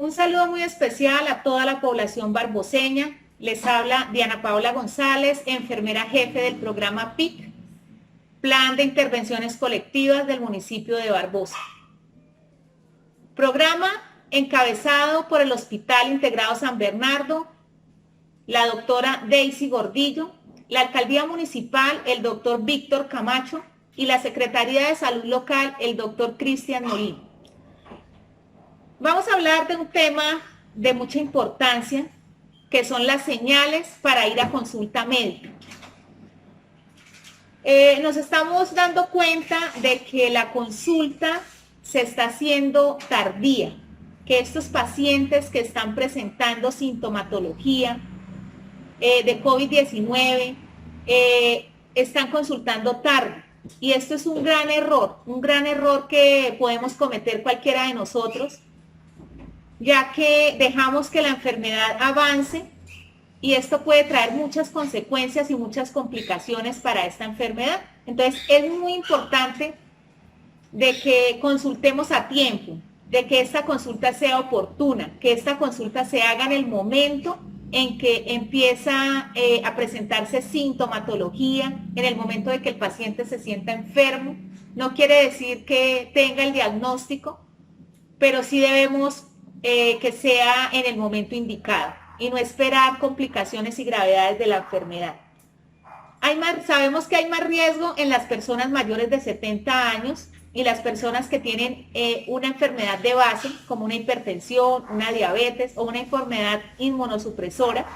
Un saludo muy especial a toda la población barboseña. Les habla Diana Paola González, enfermera jefe del programa PIC, Plan de Intervenciones Colectivas del municipio de Barbosa. Programa encabezado por el Hospital Integrado San Bernardo, la doctora Daisy Gordillo, la Alcaldía Municipal, el doctor Víctor Camacho, y la Secretaría de Salud Local, el doctor Cristian Molina. Vamos a hablar de un tema de mucha importancia, que son las señales para ir a consulta médica. Nos estamos dando cuenta de que la consulta se está haciendo tardía, que estos pacientes que están presentando sintomatología de COVID-19 están consultando tarde. Y esto es un gran error que podemos cometer cualquiera de nosotros, ya que dejamos que la enfermedad avance y esto puede traer muchas consecuencias y muchas complicaciones para esta enfermedad. Entonces es muy importante de que consultemos a tiempo, de que esta consulta sea oportuna, que esta consulta se haga en el momento en que empieza a presentarse sintomatología, en el momento de que el paciente se sienta enfermo. No quiere decir que tenga el diagnóstico, pero sí debemos que sea en el momento indicado y no esperar complicaciones y gravedades de la enfermedad. Sabemos que hay más riesgo en las personas mayores de 70 años y las personas que tienen una enfermedad de base, como una hipertensión, una diabetes o una enfermedad inmunosupresora.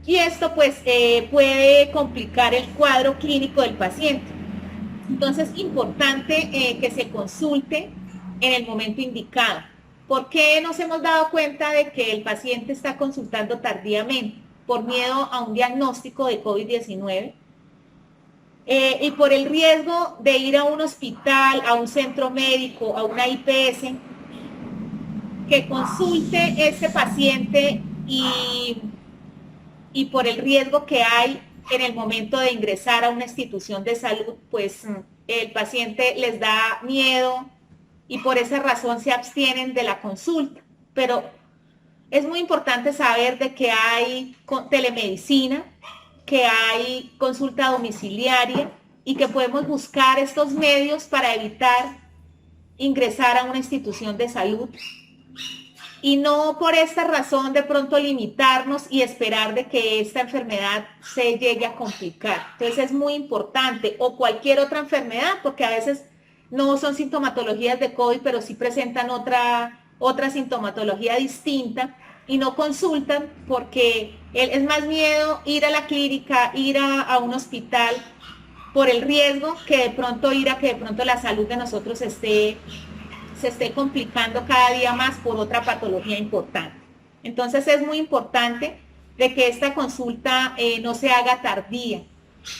Y esto pues puede complicar el cuadro clínico del paciente. Entonces es importante que se consulte en el momento indicado. ¿Por qué nos hemos dado cuenta de que el paciente está consultando tardíamente? Por miedo a un diagnóstico de COVID-19 y por el riesgo de ir a un hospital, a un centro médico, a una IPS, que consulte ese paciente y por el riesgo que hay en el momento de ingresar a una institución de salud, pues el paciente les da miedo y por esa razón se abstienen de la consulta. Pero es muy importante saber de que hay telemedicina, que hay consulta domiciliaria y que podemos buscar estos medios para evitar ingresar a una institución de salud y no por esta razón de pronto limitarnos y esperar de que esta enfermedad se llegue a complicar. Entonces es muy importante, o cualquier otra enfermedad, porque a veces no son sintomatologías de COVID, pero sí presentan otra sintomatología distinta y no consultan porque es más miedo ir a la clínica, ir a un hospital por el riesgo que de pronto ir a que de pronto la salud de nosotros se esté complicando cada día más por otra patología importante. Entonces es muy importante de que esta consulta no se haga tardía,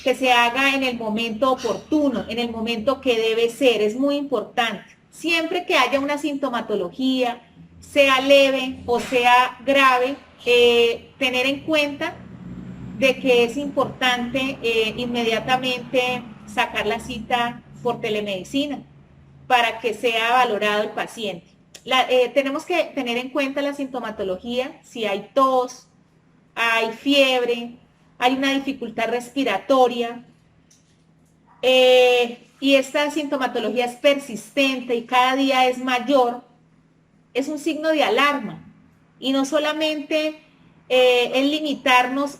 que se haga en el momento oportuno, en el momento que debe ser. Es muy importante. Siempre que haya una sintomatología, sea leve o sea grave, tener en cuenta de que es importante inmediatamente sacar la cita por telemedicina para que sea valorado el paciente. Tenemos que tener en cuenta la sintomatología, si hay tos, hay fiebre, hay una dificultad respiratoria, y esta sintomatología es persistente y cada día es mayor, es un signo de alarma. Y no solamente es limitarnos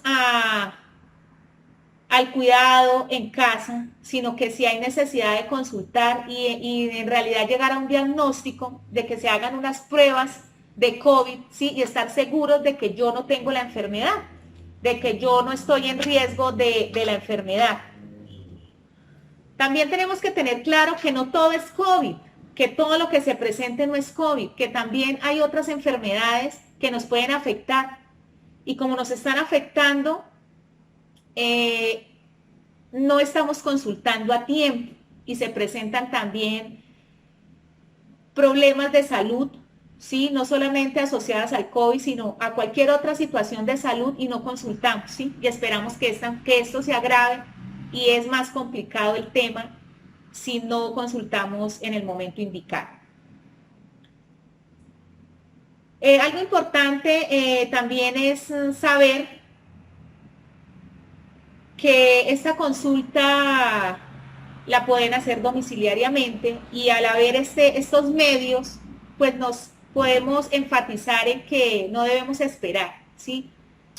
al cuidado en casa, sino que si hay necesidad de consultar y en realidad llegar a un diagnóstico, de que se hagan unas pruebas de COVID, ¿sí? Y estar seguros de que yo no tengo la enfermedad, de que yo no estoy en riesgo de la enfermedad. También tenemos que tener claro que no todo es COVID, que todo lo que se presente no es COVID, que también hay otras enfermedades que nos pueden afectar. Y como nos están afectando, no estamos consultando a tiempo y se presentan también problemas de salud, ¿sí? No solamente asociadas al COVID, sino a cualquier otra situación de salud y no consultamos, ¿sí? Y esperamos que esto se agrave y es más complicado el tema si no consultamos en el momento indicado. Algo importante también es saber que esta consulta la pueden hacer domiciliariamente y al haber estos medios, pues nos podemos enfatizar en que no debemos esperar, ¿sí?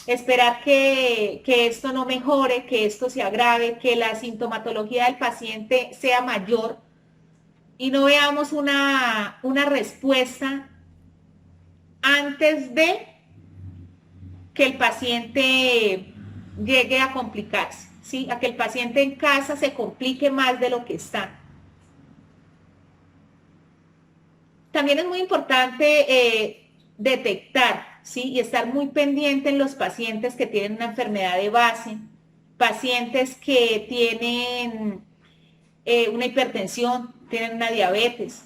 Esperar que esto no mejore, que esto se agrave, que la sintomatología del paciente sea mayor y no veamos una respuesta antes de que el paciente llegue a complicarse, ¿sí? A que el paciente en casa se complique más de lo que está. También es muy importante detectar, ¿sí? Y estar muy pendiente en los pacientes que tienen una enfermedad de base, pacientes que tienen una hipertensión, tienen una diabetes,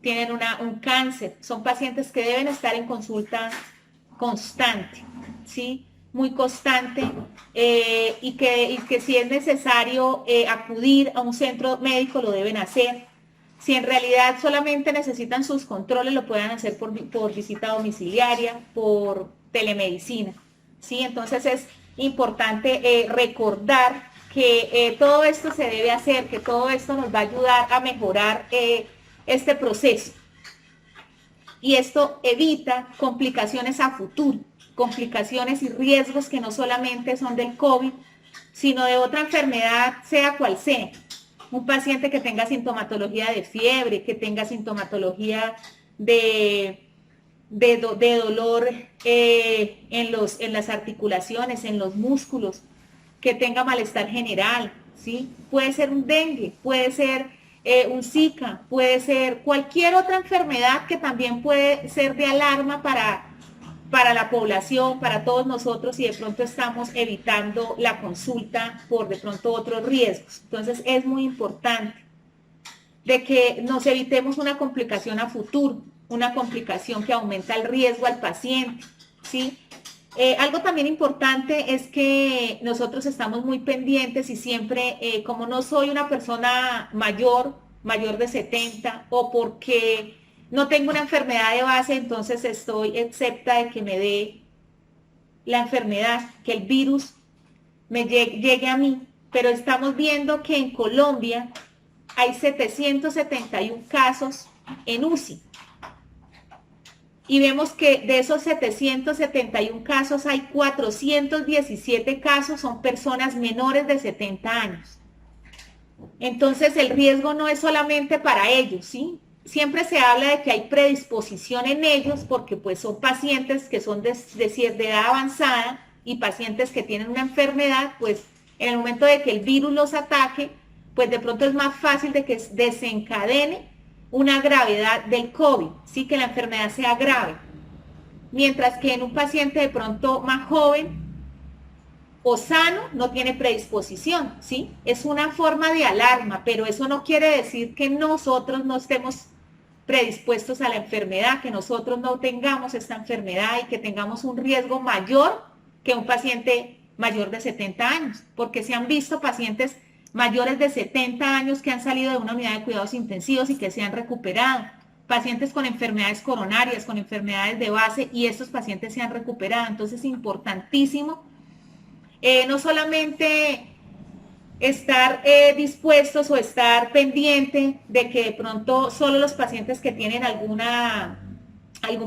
tienen un cáncer. Son pacientes que deben estar en consulta constante, ¿sí? Muy constante y que si es necesario acudir a un centro médico lo deben hacer. Si en realidad solamente necesitan sus controles, lo pueden hacer por visita domiciliaria, por telemedicina, ¿sí? Entonces es importante recordar que todo esto se debe hacer, que todo esto nos va a ayudar a mejorar este proceso. Y esto evita complicaciones a futuro, complicaciones y riesgos que no solamente son del COVID, sino de otra enfermedad, sea cual sea. Un paciente que tenga sintomatología de fiebre, que tenga sintomatología de dolor en las articulaciones, en los músculos, que tenga malestar general, ¿sí? Puede ser un dengue, puede ser un Zika, puede ser cualquier otra enfermedad que también puede ser de alarma para la población, para todos nosotros, y de pronto estamos evitando la consulta por de pronto otros riesgos. Entonces es muy importante de que nos evitemos una complicación a futuro, una complicación que aumenta el riesgo al paciente, ¿sí? Algo también importante es que nosotros estamos muy pendientes y siempre, como no soy una persona mayor de 70, o porque no tengo una enfermedad de base, entonces estoy excepta de que me dé la enfermedad, que el virus me llegue a mí. Pero estamos viendo que en Colombia hay 771 casos en UCI. Y vemos que de esos 771 casos hay 417 casos, son personas menores de 70 años. Entonces el riesgo no es solamente para ellos, ¿sí? Siempre se habla de que hay predisposición en ellos porque pues son pacientes que son de edad avanzada y pacientes que tienen una enfermedad, pues en el momento de que el virus los ataque, pues de pronto es más fácil de que desencadene una gravedad del COVID, ¿sí? Que la enfermedad sea grave. Mientras que en un paciente de pronto más joven o sano no tiene predisposición, ¿sí? Es una forma de alarma, pero eso no quiere decir que nosotros no estemos predispuestos a la enfermedad, que nosotros no tengamos esta enfermedad y que tengamos un riesgo mayor que un paciente mayor de 70 años, porque se han visto pacientes mayores de 70 años que han salido de una unidad de cuidados intensivos y que se han recuperado, pacientes con enfermedades coronarias, con enfermedades de base, y estos pacientes se han recuperado. Entonces es importantísimo no solamente estar dispuestos o estar pendiente de que de pronto solo los pacientes que tienen algún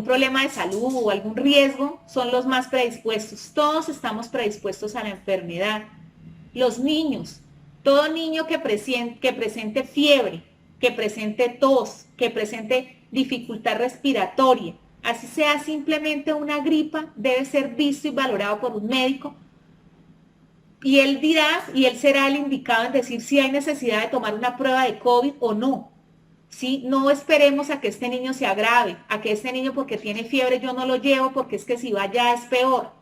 problema de salud o algún riesgo son los más predispuestos. Todos estamos predispuestos a la enfermedad. Los niños, todo niño que presente fiebre, que presente tos, que presente dificultad respiratoria, así sea simplemente una gripa, debe ser visto y valorado por un médico. Y él dirá, y él será el indicado en decir si hay necesidad de tomar una prueba de COVID o no. ¿Sí? No esperemos a que este niño se agrave, a que este niño porque tiene fiebre yo no lo llevo porque es que si va ya es peor.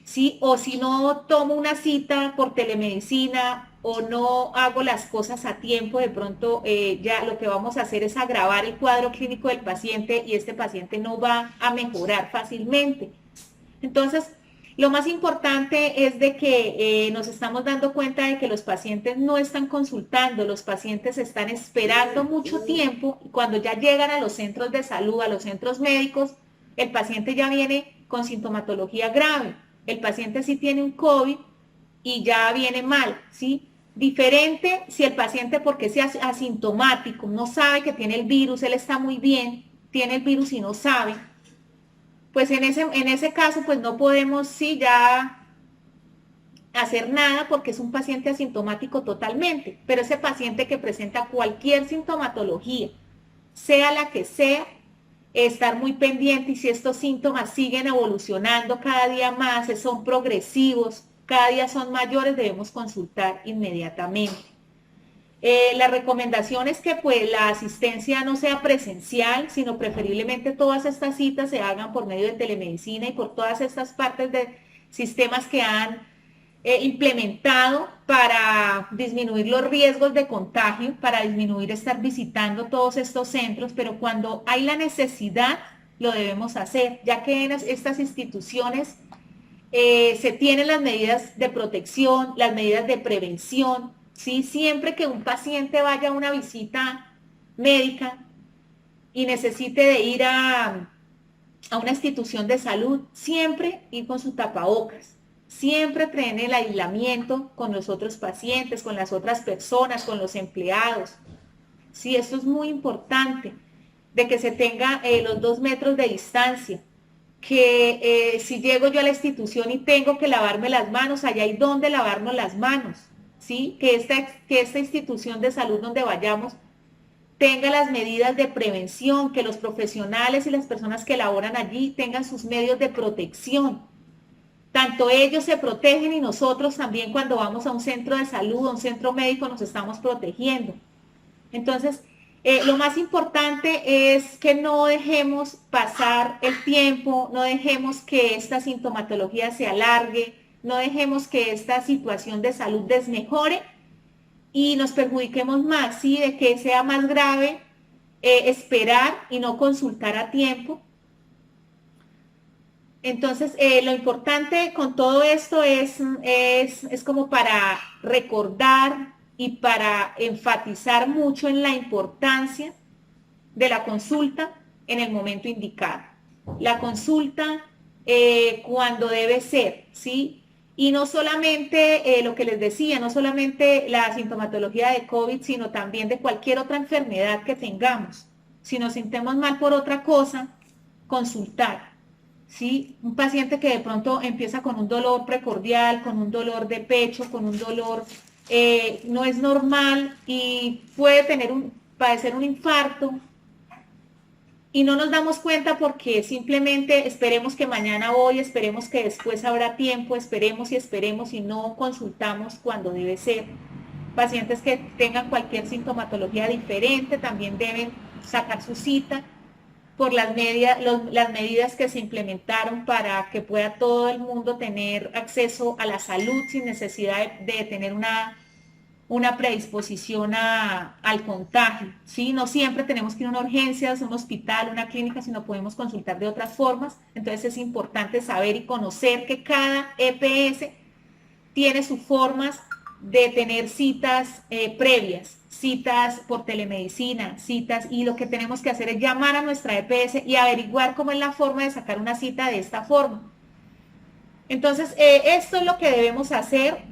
¿Sí? O si no tomo una cita por telemedicina o no hago las cosas a tiempo, de pronto ya lo que vamos a hacer es agravar el cuadro clínico del paciente y este paciente no va a mejorar fácilmente. Entonces, lo más importante es de que nos estamos dando cuenta de que los pacientes no están consultando, los pacientes están esperando mucho tiempo y cuando ya llegan a los centros de salud, a los centros médicos, el paciente ya viene con sintomatología grave, el paciente sí tiene un COVID y ya viene mal, ¿sí? Diferente si el paciente, porque es asintomático, no sabe que tiene el virus, él está muy bien, tiene el virus y no sabe, pues en ese caso pues no podemos sí ya hacer nada porque es un paciente asintomático totalmente, pero ese paciente que presenta cualquier sintomatología, sea la que sea, estar muy pendiente y si estos síntomas siguen evolucionando cada día más, son progresivos, cada día son mayores, debemos consultar inmediatamente. La recomendación es que pues la asistencia no sea presencial, sino preferiblemente todas estas citas se hagan por medio de telemedicina y por todas estas partes de sistemas que han implementado para disminuir los riesgos de contagio, para disminuir estar visitando todos estos centros, pero cuando hay la necesidad lo debemos hacer, ya que en estas instituciones se tienen las medidas de protección, las medidas de prevención, ¿sí? Siempre que un paciente vaya a una visita médica y necesite de ir a una institución de salud, siempre ir con su tapabocas, siempre tener el aislamiento con los otros pacientes, con las otras personas, con los empleados. Sí, esto es muy importante, de que se tenga los 2 metros de distancia, que si llego yo a la institución y tengo que lavarme las manos, allá hay donde lavarnos las manos, ¿sí? Que esta institución de salud donde vayamos tenga las medidas de prevención, que los profesionales y las personas que laboran allí tengan sus medios de protección. Tanto ellos se protegen y nosotros también cuando vamos a un centro de salud, a un centro médico, nos estamos protegiendo. Entonces, lo más importante es que no dejemos pasar el tiempo, no dejemos que esta sintomatología se alargue, no dejemos que esta situación de salud desmejore y nos perjudiquemos más, ¿sí? De que sea más grave esperar y no consultar a tiempo. Entonces, lo importante con todo esto es como para recordar y para enfatizar mucho en la importancia de la consulta en el momento indicado. La consulta cuando debe ser, ¿sí? Y no solamente lo que les decía, no solamente la sintomatología de COVID, sino también de cualquier otra enfermedad que tengamos. Si nos sintemos mal por otra cosa, consultar. ¿Sí? Un paciente que de pronto empieza con un dolor precordial, con un dolor de pecho, con un dolor no es normal y puede padecer un infarto y no nos damos cuenta porque simplemente esperemos que mañana hoy, esperemos que después habrá tiempo, esperemos y no consultamos cuando debe ser. Pacientes que tengan cualquier sintomatología diferente también deben sacar su cita por las medidas que se implementaron para que pueda todo el mundo tener acceso a la salud sin necesidad de tener una predisposición al contagio, ¿sí? No siempre tenemos que ir a una urgencia, a un hospital, una clínica, sino podemos consultar de otras formas. Entonces es importante saber y conocer que cada EPS tiene sus formas de tener citas previas, citas por telemedicina, citas, y lo que tenemos que hacer es llamar a nuestra EPS y averiguar cómo es la forma de sacar una cita de esta forma. Entonces, esto es lo que debemos hacer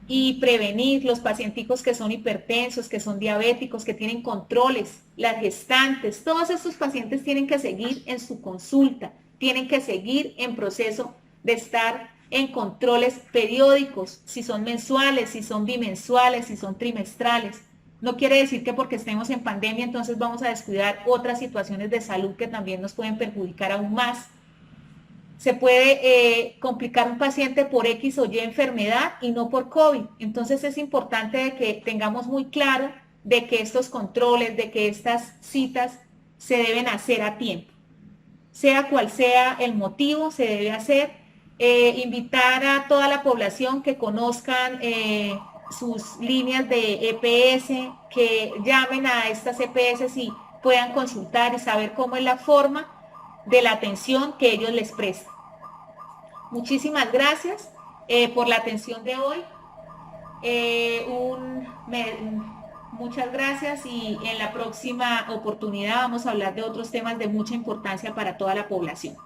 y prevenir los pacienticos que son hipertensos, que son diabéticos, que tienen controles, las gestantes, todos estos pacientes tienen que seguir en su consulta, tienen que seguir en proceso de estar en controles periódicos, si son mensuales, si son bimensuales, si son trimestrales. No quiere decir que porque estemos en pandemia entonces vamos a descuidar otras situaciones de salud que también nos pueden perjudicar aún más. Se puede complicar un paciente por X o Y enfermedad y no por COVID. Entonces es importante que tengamos muy claro de que estos controles, de que estas citas se deben hacer a tiempo. Sea cual sea el motivo, se debe hacer. Invitar a toda la población que conozcan sus líneas de EPS, que llamen a estas EPS y puedan consultar y saber cómo es la forma de la atención que ellos les prestan. Muchísimas gracias por la atención de hoy. Muchas gracias y en la próxima oportunidad vamos a hablar de otros temas de mucha importancia para toda la población.